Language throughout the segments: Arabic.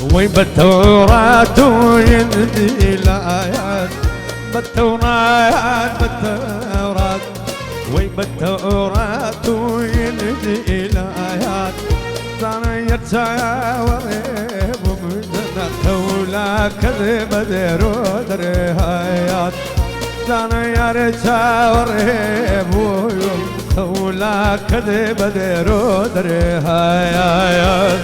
وبالتوراة ينزل آيات بالتوراة بالتوراة وبالتوراة ينزل آيات صار يتشاور ولا كذب درود رهايات صار يتشاور ولا كذب درود رهايات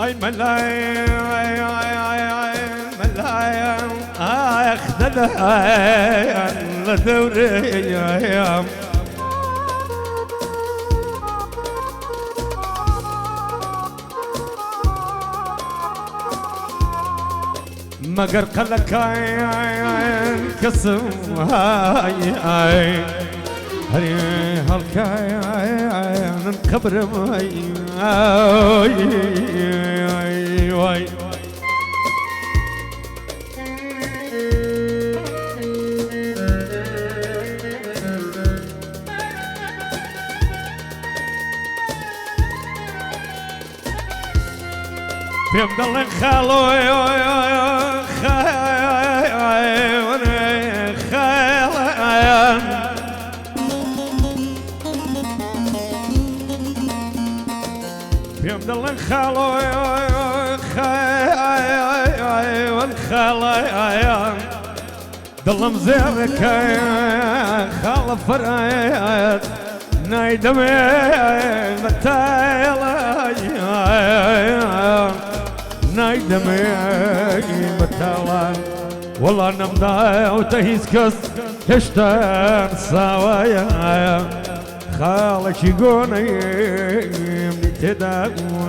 اي ملاي ملاي اخذها لدوري مقر قلك كسم هاي هري هالكاي نكبر ماي واي في عبد الله خالو في عبد الله خالو والخاله ضل مزيرك خال فريات نايدم متايلا نايدم متايلا والله نمضى وتهيسكس هشتان سوايا خالك يقوني تداوى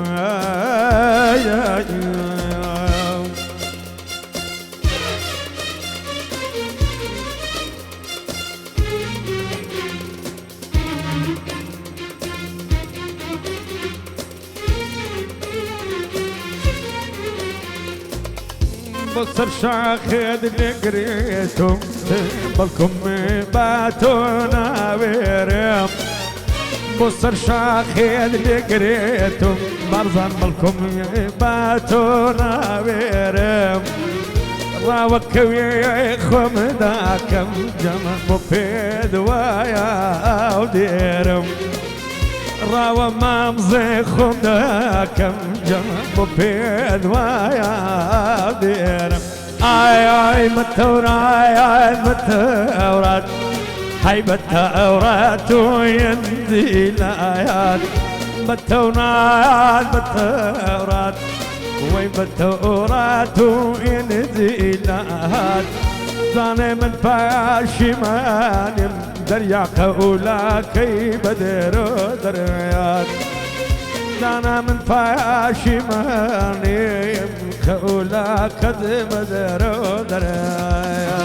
بصر شاخد نقريتم بالكم باتونا بيرم بصر شاخد نقريتم برزان بالكم باتونا بيرم راوك ويخم داكم جمع مفيد ويا وديرم راوة مامزي خمداكم جمع مفيد ويا ديرم اي متورا متورات هاي بالتورات وينزل آيات بالتورات بالتورات وي بالتورات وينزل آيات ظاني من فاشمان دريا قولا كي بدر دريات ظانا من فاشمان قولا كذ بدر دريات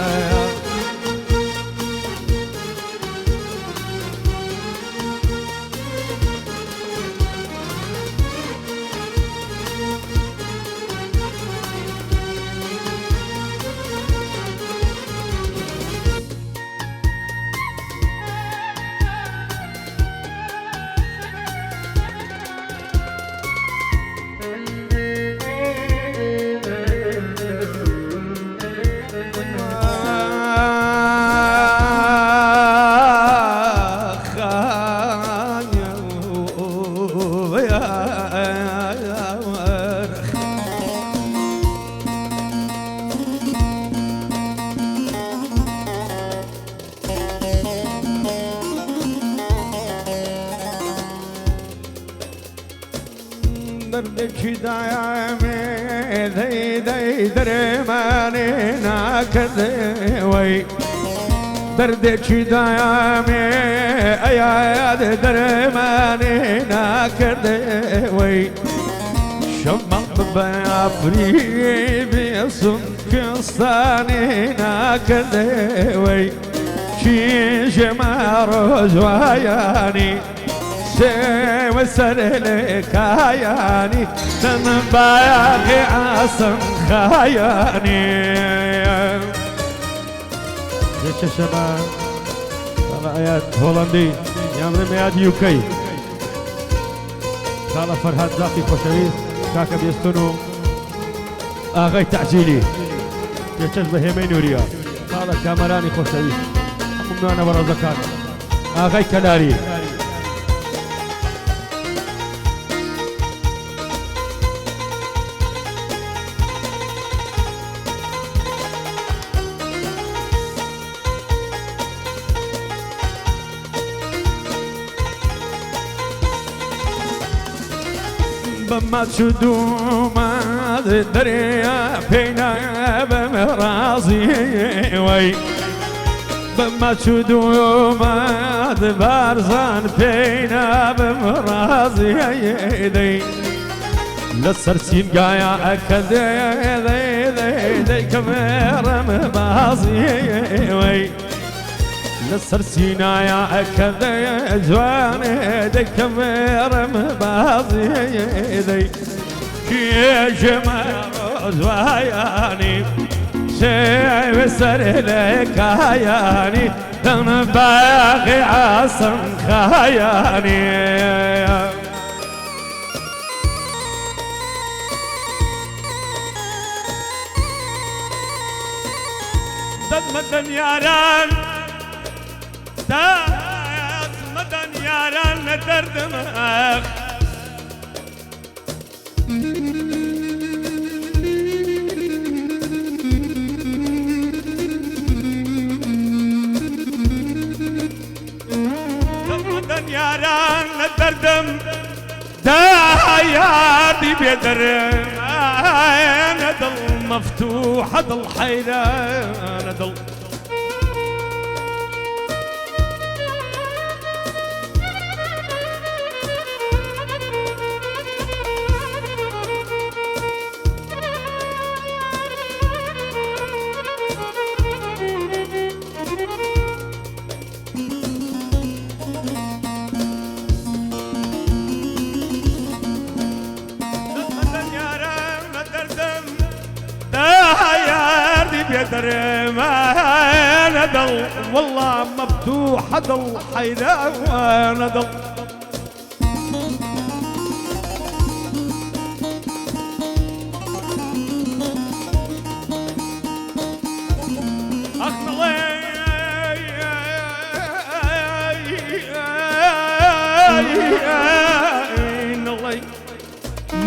دردشي دايامي ذي ذي درماني ناكدوي دردشي دايامي اياد درماني ناكدوي شمط بافري بيصم كستاني ناكدوي شي جمار زواياني سوى سرلك عياني تنباقي عاصم خياني زيش الشباب رأيات هولندي يامر مياد يوكي سالة فرهاد ذاتي خوشويس كاكا بيستونو آغاي تعجيلي يشش بهيمين وريا سالة كامراني خوشويس ممنوعنا برزكان آغاي كلاري بما تشدو ما دريا فينا بمرازي وي بما تشدو ما بارزان فينا بمرازي دي للسرسين قايا أكد دي كميرا مبازي وي للسرسين يا أكد جواني دي كميرا مبازي دي كي جمال زواياني شي بسر لك عياني تنباغي عاصم خياني مدن ياران داس مدن ياران دردمك مدن ياران دردم دا يادي بيدرم انا ضل مفتوح ضل حيران ضل بيدرم انا ضل والله مفتوح ضل حيران وانا ضل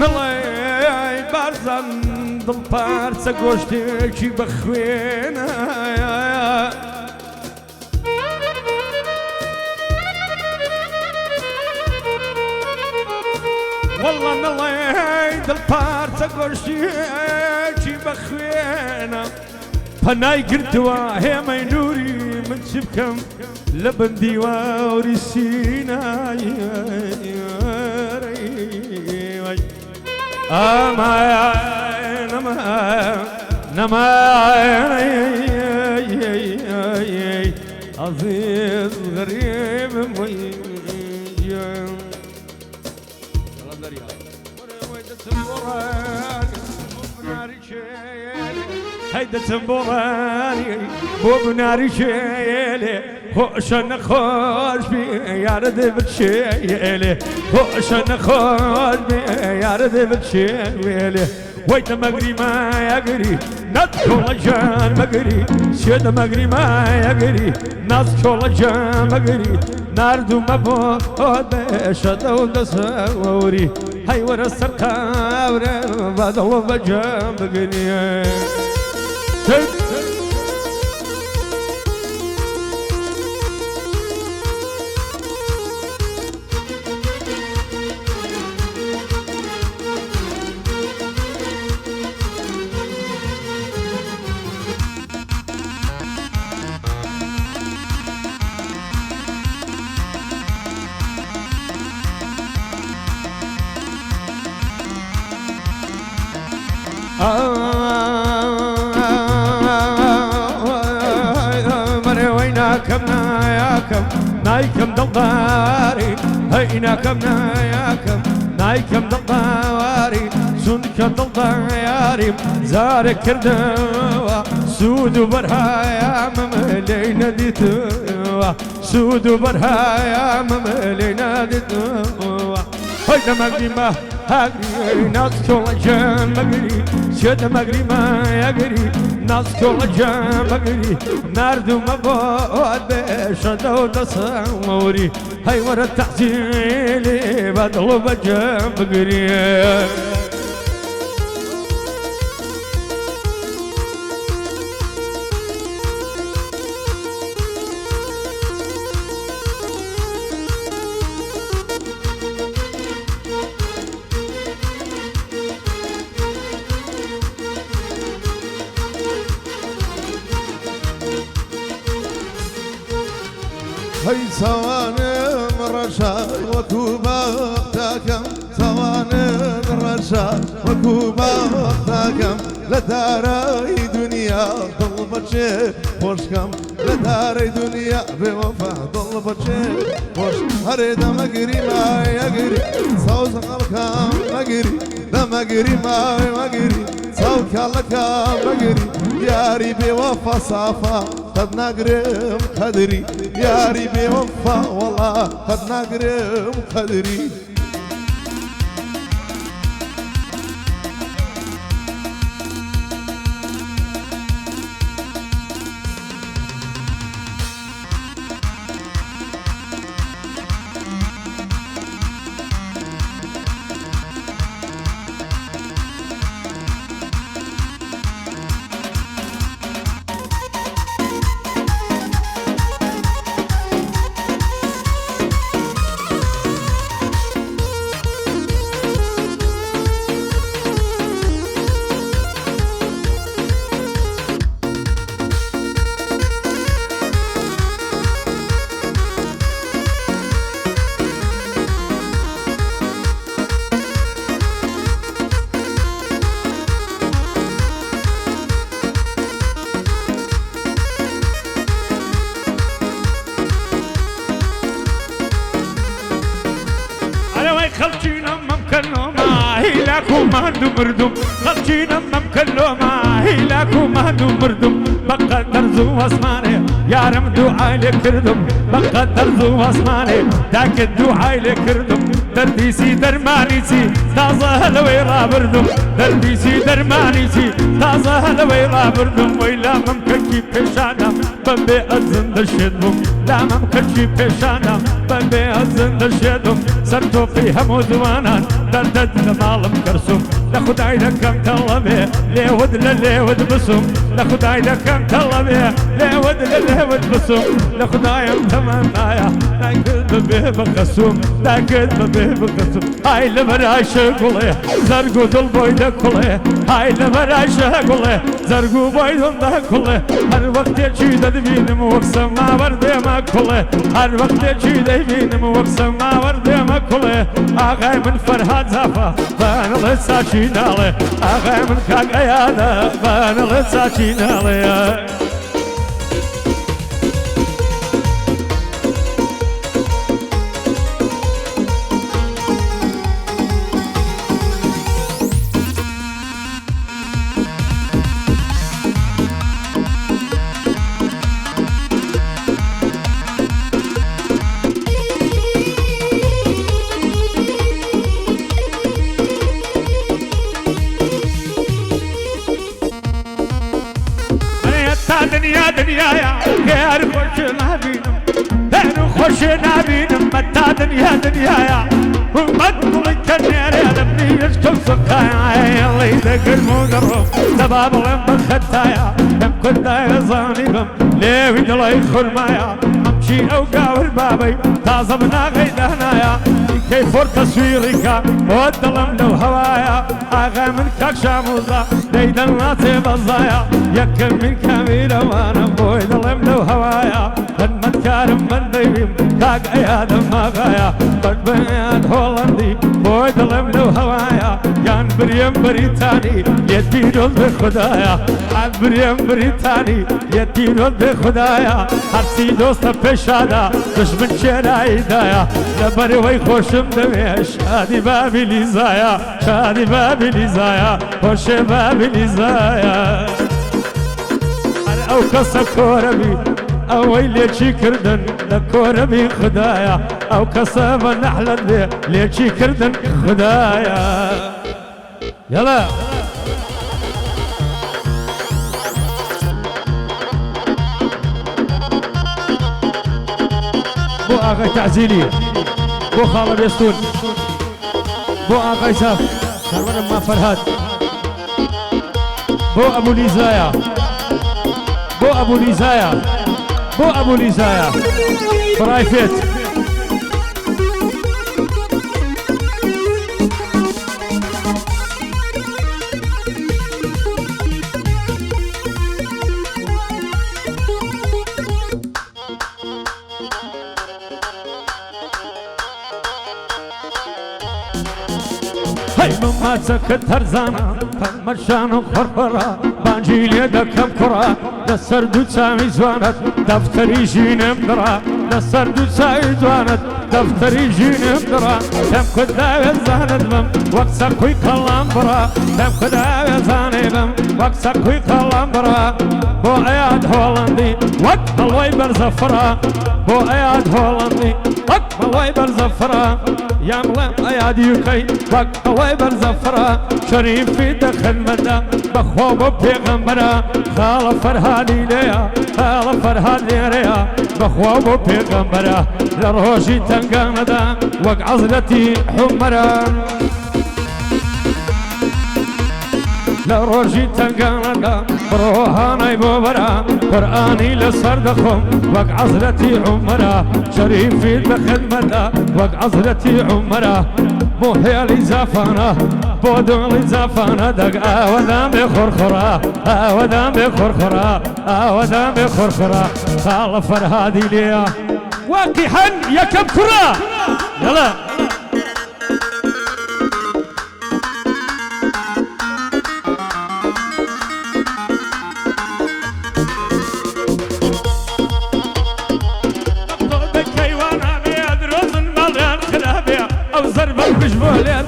نڵێ بارزان دڵ پارچە گۆشتێکی بەخوێنە وەڵڵا نڵێ دڵ پارچە گۆشتێکی بەخوێنە پەنای گرتووە هێمەی نووری من چی بکەم لە بەندیواری سینای أمان أمان عزيز غريب ميجان هيدا تنبوراني بو بناري شيلي هوشن خوش بي يارد بتشيلي هوشن خوش بي يارد بتشيلي ويت مغري ما يغري ندخل جان مغري شد مغري ما يغري ندخل جان مغري ناردو مبو شدو دسوري هاي ورا سرقاور بدو بجام بغني مري ويناكم ناياكم نايكم دلداري هيناكم ناياكم نايكم دلداري سونكم دلداري زارك كردوا سود برهايا مملينا ديتوا سود برهايا مملينا ديتوا هيدا مغري ما هاجري ناس كل جام مغري شد مغري ما يغري ناس كل جام مغري ناردو مبود بشدو تصوري هاي ورا التحصيلي بدلو بجام مغري هاي سوانم رشا وكوبا تاكم سوانم رشا وكوبا تاكم لداري دنيا ضلبتشي خوشكم لداري دنيا بوفا ضلبتشي خوش هريدا مقري ما يقري صوص قلقام مقري دا مقري ما مقري صوت كالكام مقري ياري بوفا صافا قد نقرم قدري ياري بوفا والله قد نقرم قدري خلجينا ممكن ما هيلاكو ما مردم خلجينا ممكن ما هيلاكو ما مردم بقى درزو اسماني يا رم دعاء لكردم بقى درزو اسماني داك الدعاء لكردم درديسي درمانيسي تازه هلوي رابردم درديسي درمانيسي تازه هلوي رابردم ويلا ممكن كي بيشانا بمبي ازن دشدم لا ممكن كي بيشانا بمبي ازن دشدم سرتو في همو زوانان دردد لمالم كرسوم لخداي لكم طلبي ليود لليود بسوم لخداي لكم طلبي ليود لليود بسوم لخداي تمنايا لاكد به بقسوم لاكد به بقسوم هاي لبراش قولي زرقو دل بويدا قولي هاي لبراش قولي زرقو بويدا قولي هر وقت چيد بينم وقسم ما ورد ما قولي هر وقت چيد بينم وقسم ما ورد ما قولي آقای من فرهاد زفا بان لساچی ناله آقای من کاک ایانا بان لساچی ناله دنيا دنيا يا غير خوش نبينم غير خوش نبينم متى دنيا دنيا يا ومدلي كنير يا لبني يسكن سقايا اللي ذكر مقرب سباب لم بختايا لم كنت يظانيهم ليه وجلي خرمايا امشي اوقاور بابي تازمنا غيدهنايا كيف فور تصويرك ودلم لو هوايا اغا من كاك شاموزا ليدا الناس بزايا يكم من كاميرا وانا بوي دلم لو هوايا من كارم من ديبيم كاك ايادم ما غايا قد بيان هولندي بوي دلم لو هوايا يان بري بريم بريتاني يدينو بخدايا بريم بريتاني يدينو بخدايا هرسي دوست بشادا دشمن شراي دايا لبروي خوشم دمي شادي بابي ليزايا شادي بابي ليزايا خوش بابي ليزايا او كسا كوربي او ويلي شي كردن لكوربي خدايا او كسا نحلد لي شي كردن خدايا يلا بو اغا تعزيلي بو خالد يستون بو اغا يساف شرمنا ما فرهاد بو ابو ليزايا بو ابو ليزايا بو ابو ليزايا برايفت هاي مما سكت هرزانا فمشان خربرا بانجي ليدا كم كرا دسردو سامي زوانت دفتري جينم درا دسردو سامي زوانت دفتري جينم درا تم كدا زانت بم وقت كوي كلام برا تم كدا زاني بم وقت كوي كلام برا بو اياد هولندي وقت الوي برزفرا بو اياد هولندي وقت الوي برزفرا يا ملام اياد يوكي وقت الوي برزفرا شريفي دخل مدى بخوب بيغمبرا خال فرهادي ليا خال فرهادي ليا بخوب بيغمبرا لروجي تنقامدا وق عزلتي حمرا لروجي تنقامدا بروحاني بوبرا قرآني لصردخم وق عزلتي عمرا شريفي دخل مدى وق عزلتي عمرا موحي لي زافانا بودو لي زافانا دق آودام بخرخرا آودام بخرخرا آودام بخرخرا خال فرهادي ليا واقحا يا كم كرة يلا او زربة بجبه ليدا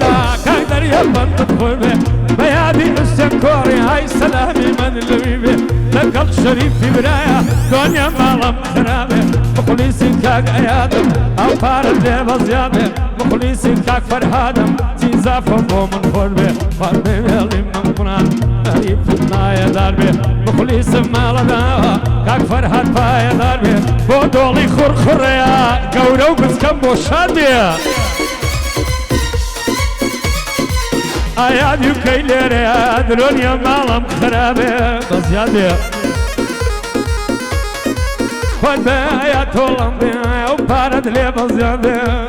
كايدر يبن تدخل به بيادي السكوري هاي سلامي من اللويبه لقل شريف في برايا دنيا مالم خرابه مخلصين كاك ايادم او فارد ليبا زياده مخلصين كاك فرهادم تنزافهم ومن خربه فربه يلي من قنان هاي فتنايا داربه مخلص مالا داوا كاك فرهاد بايا داربه بودولي خرخريا قورو بسكم بوشاديه اياد يوكي ليريا دنيا مالم خرابه بزياده خد بيا طولم بيا وبارد لي بزياده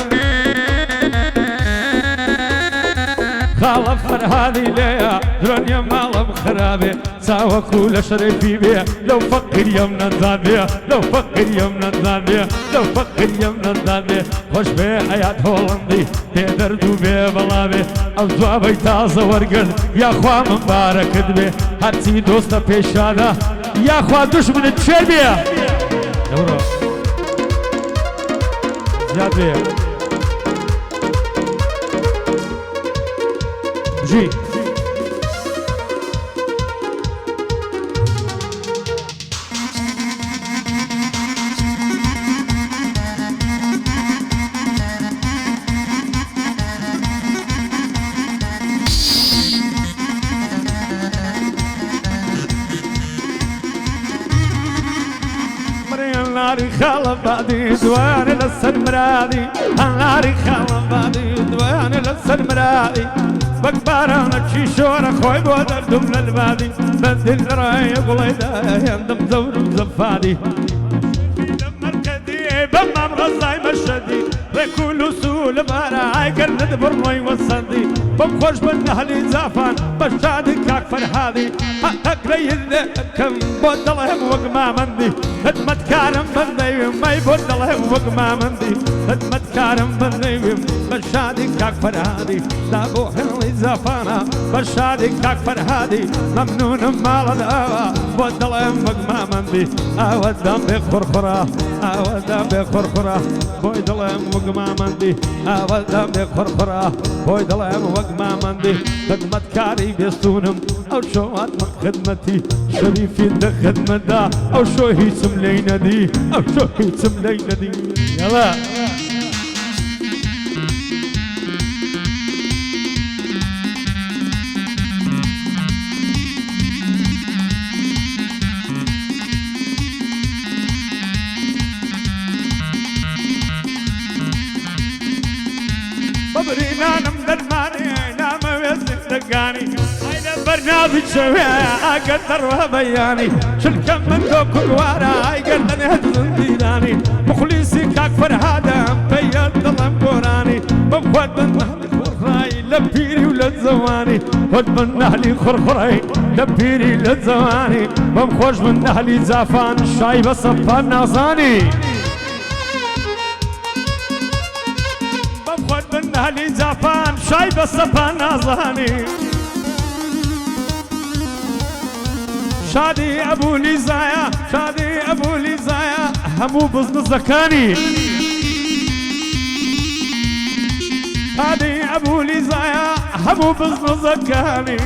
خالف فرهادي ليا دنيا مالم خرابه ساوى كل شريفي بيا لو فكر يوم نزاد بيا لو فكر يوم نزاد بيا لو فكر يوم نزاد بيا خوش بيا حياة هولندي تقدردو بيا بلا بيا او زوابي تازه ورقد يا خوا مبارك دبي هرسي دوستا پیشادا يا خوا دشمن تشير بيا دورو زياد بيا جي ناري خالف بعدي دوان لسن مرادي ناري خالف بعدي دوان لسن مرادي بكبارنا تشيشورة خوي بودر دم للبادي بدل راي قليدا يندم زور زفادي دمر كدي بمام غزاي مشدي بكل سول باراي قرد برمي وصدي بمخوش بالنهلي زافان بشادي كاك فرهادي اقري كم بودلهم وقما مندي خدمت كارم بندي ما يبودلهم وقما مندي خدمت كارم بندي بشادي كاك فرهادي دابو حلي زفانا بشادي كاك فرهادي ممنون مال الهوى والظلام مقما مندي اودم بخرخرة اودم بخرخرة بوي ظلام مقما مندي اودم بخرخرة بوي ظلام مقما مندي خدمت كاري بيستونم او شو من خدمتي شريفي ده خدمة او شو هيتم ليندي او شو هيتم ليندي يلا ببرينا نمدرماني نام ويزندقاني هيدا برنامج شوية أقدر وبياني شلكم من دوك الوارا يقدر يهدن ديراني مخلصي كاك فرهادا بيض ظلم قراني بمخوض من نهلي خرخراي لبيري ولدزواني خود من نهلي خرخراي لبيري لدزواني بمخوش من نهلي زافان شايبة صفان نازاني بمخوض من نهلي زافان شايبة صفان نازاني شادي ابو ليزايا شادي ابو ليزايا همو بزن زكاني شادي ابو ليزايا همو بزن زكاني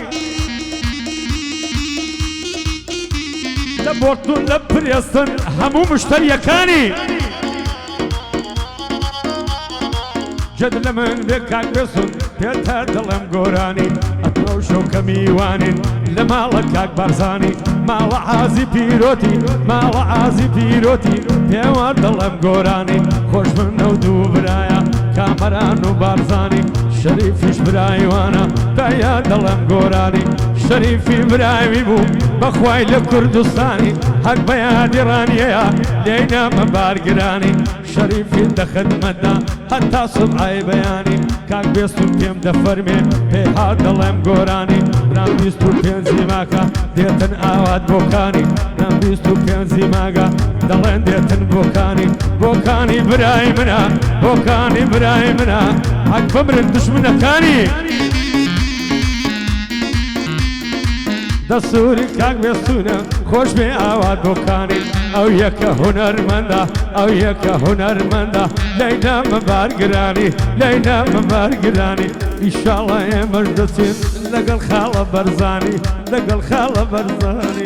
لبورتون لبريستن همو مشتريكاني جد لمن بكاك بسن بيتر دلم قراني اتروشو كميوانين لما لكاك برزاني ما لعازي بيروتي ما لعازي بيروتي بيوار دلم قراني خوش من نودو برايا كامران وبارزاني شريفيش براي وانا بايا دلم قراني شريفي براي بيبو بخواي لكردستاني حق بيادي رانيا لينا مبارقراني شريفي دخد مدى حتى صبعي بياني كاك بيستو بيم دفرمي بيها دلم قراني نام بيستو بين زيماكا ديتن آواد بوكاني نام بيستو بين زيماكا دلن ديتن بوكاني بوكاني براي منا بوكاني براي منا حق بمرن دشمنكاني دستوري كاك بيستونا خوش بي آواد بوكاني او يكا هنرمندا او يكا هنرمندا لينا مبارقراني لينا مبارقراني ان شاء الله يا مجدسين لقى الخالة برزاني لقى الخالة برزاني